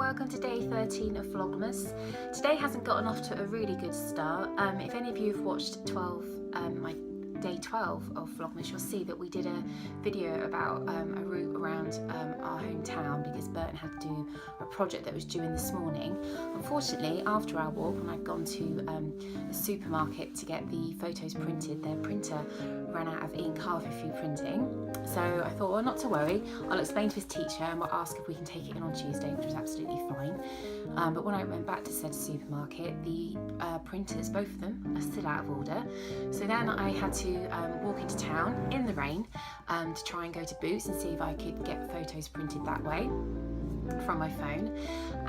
welcome to day 13 of Vlogmas. Today hasn't gotten off to a really good start. If any of you have watched my day 12 of Vlogmas, you'll see that we did a video about a route around our hometown because Burton had to do a project that was due in this morning. Unfortunately, after our walk, when I'd gone to the supermarket to get the photos printed, their printer ran out of ink halfway through printing. So I thought, well, not to worry, I'll explain to his teacher and we'll ask if we can take it in on Tuesday, which was absolutely fine. But when I went back to said supermarket, the printers, both of them, are still out of order. So then I had to walk into town in the rain to try and go to Boots and see if I could get photos printed that way from my phone.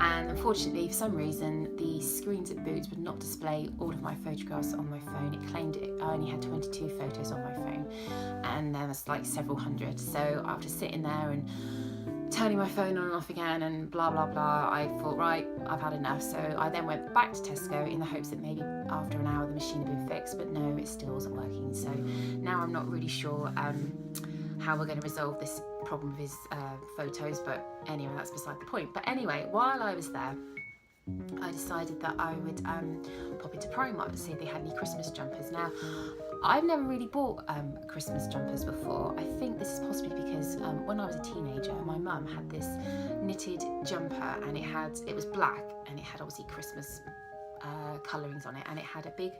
And unfortunately, for some reason, the screens at Boots would not display all of my photographs on my phone. It claimed I only had 22 photos on my phone, and there was like several hundred. So after sitting there and turning my phone on and off again and blah blah blah, I thought, right, I've had enough. So I then went back to Tesco in the hopes that maybe after an hour the machine had been fixed, but no, it still wasn't working. So now I'm not really sure how we're going to resolve this problem with his photos, but anyway, that's beside the point. But anyway, while I was there, I decided that I would pop into Primark to see if they had any Christmas jumpers. Now, I've never really bought Christmas jumpers before. I think this is possibly because when I was a teenager, my mum had this knitted jumper, and it was black, and it had obviously Christmas colourings on it, and it had a big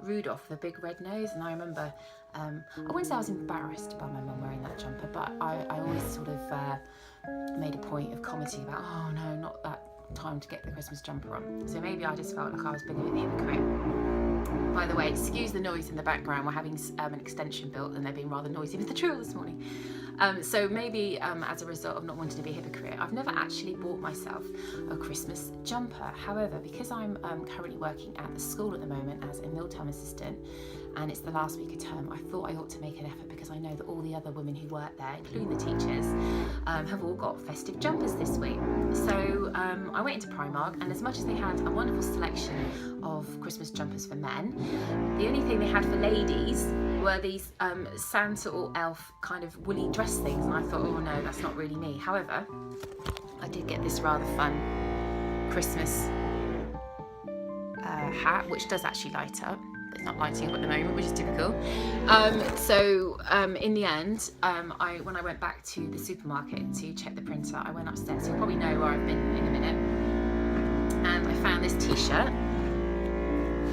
Rudolph with a big red nose. And I remember, I wouldn't say I was embarrassed by my mum wearing that jumper, but I always sort of made a point of commenting about, oh no, not that time to get the Christmas jumper on. So maybe I just felt like I was being a bit hypocrite. By the way, excuse the noise in the background. We're having an extension built and they're being rather noisy with the drill this morning. So maybe as a result of not wanting to be a hypocrite, I've never actually bought myself a Christmas jumper. However, because I'm currently working at the school at the moment as a mealtime assistant, and it's the last week of term, I thought I ought to make an effort, because I know that all the other women who work there, including the teachers, have all got festive jumpers this week. So I went into Primark, and as much as they had a wonderful selection of Christmas jumpers for men, the only thing they had for ladies were these Santa or elf kind of woolly dress things, and I thought, oh no, that's not really me. However, I did get this rather fun Christmas hat, which does actually light up. It's not lighting up at the moment, which is typical. In the end, when I went back to the supermarket to check the printer, I went upstairs. You'll probably know where I've been in a minute. And I found this t-shirt,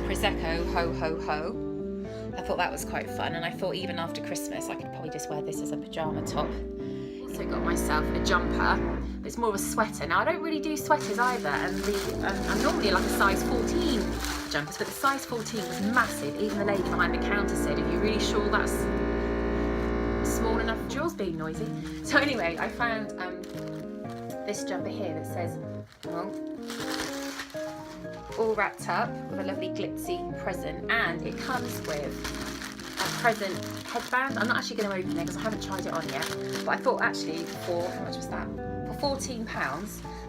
Prosecco Ho Ho Ho. I thought that was quite fun, and I thought even after Christmas I could probably just wear this as a pyjama top. So I got myself a jumper. It's more of a sweater. Now, I don't really do sweaters either, and I'm normally like a size 14 jumpers, but the size 14 was massive. Even the lady behind the counter said, "Are you really sure that's small enough for yours?" Being noisy. So anyway, I found this jumper here that says, all wrapped up with a lovely glitzy present, and it comes with a present headband. I'm not actually going to open it because I haven't tried it on yet, but I thought actually for, how much was that? For £14,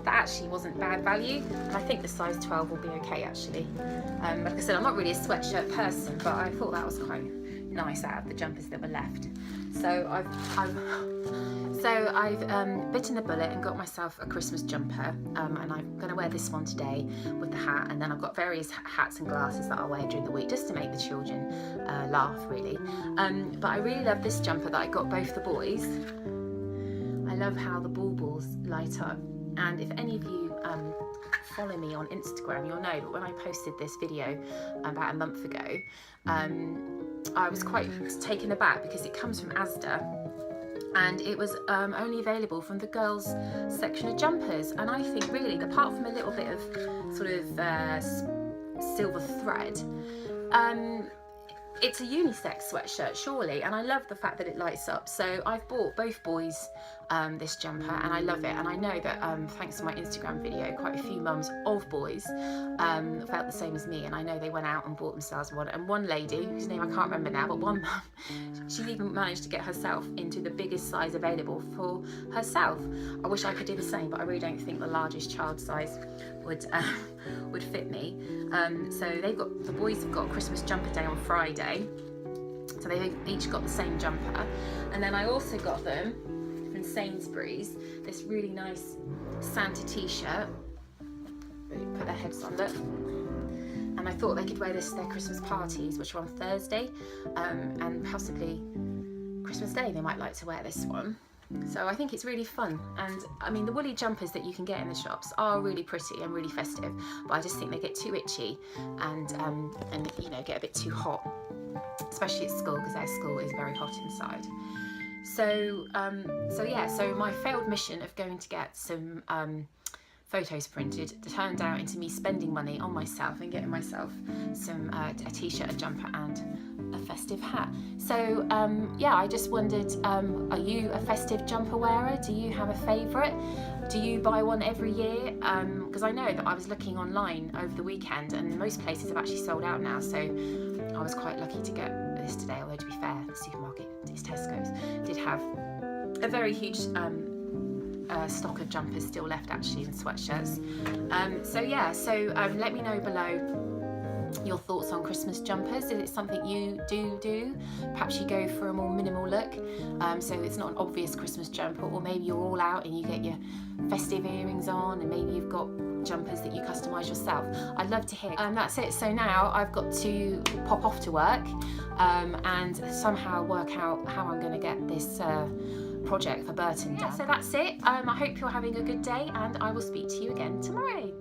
that actually wasn't bad value, and I think the size 12 will be okay actually. Like I said, I'm not really a sweatshirt person, but I thought that was quite nice out of the jumpers that were left. So I've bitten the bullet and got myself a Christmas jumper, and I'm going to wear this one today with the hat, and then I've got various hats and glasses that I'll wear during the week just to make the children laugh really. But I really love this jumper that I got both the boys. I love how the baubles light up, and if any of you follow me on Instagram, you'll know that when I posted this video about a month ago, I was quite taken aback because it comes from Asda, and it was only available from the girls section of jumpers. And I think really, apart from a little bit of sort of silver thread, it's a unisex sweatshirt surely, and I love the fact that it lights up. So I've bought both boys this jumper, and I love it, and I know that thanks to my Instagram video, quite a few mums of boys felt the same as me, and I know they went out and bought themselves one. And one lady, whose name I can't remember now, but one mum, she even managed to get herself into the biggest size available for herself. I wish I could do the same, but I really don't think the largest child size would fit me. So the boys have got Christmas jumper day on Friday, so they've each got the same jumper. And then I also got them from Sainsbury's this really nice Santa t-shirt put their heads on. Look. And I thought they could wear this to their Christmas parties, which are on Thursday, and possibly Christmas Day they might like to wear this one. So I think it's really fun. And I mean, the woolly jumpers that you can get in the shops are really pretty and really festive, but I just think they get too itchy and you know, get a bit too hot, especially at school, because our school is very hot inside. So so my failed mission of going to get some photos printed turned out into me spending money on myself and getting myself some a t-shirt, a jumper and a festive hat. So yeah, I just wondered, are you a festive jumper wearer? Do you have a favourite? Do you buy one every year? Because I know that I was looking online over the weekend and most places have actually sold out now, so I was quite lucky to get this today, although to be fair, the supermarket, these Tesco's, did have a very huge stock of jumpers still left actually, and sweatshirts. So yeah, let me know below your thoughts on Christmas jumpers. Is it something you do? Perhaps you go for a more minimal look, so it's not an obvious Christmas jumper, or maybe you're all out and you get your festive earrings on, and maybe you've got jumpers that you customise yourself. I'd love to hear. That's it. So now I've got to pop off to work and somehow work out how I'm going to get this project for Burton done. Yeah, so that's it. I hope you're having a good day, and I will speak to you again tomorrow.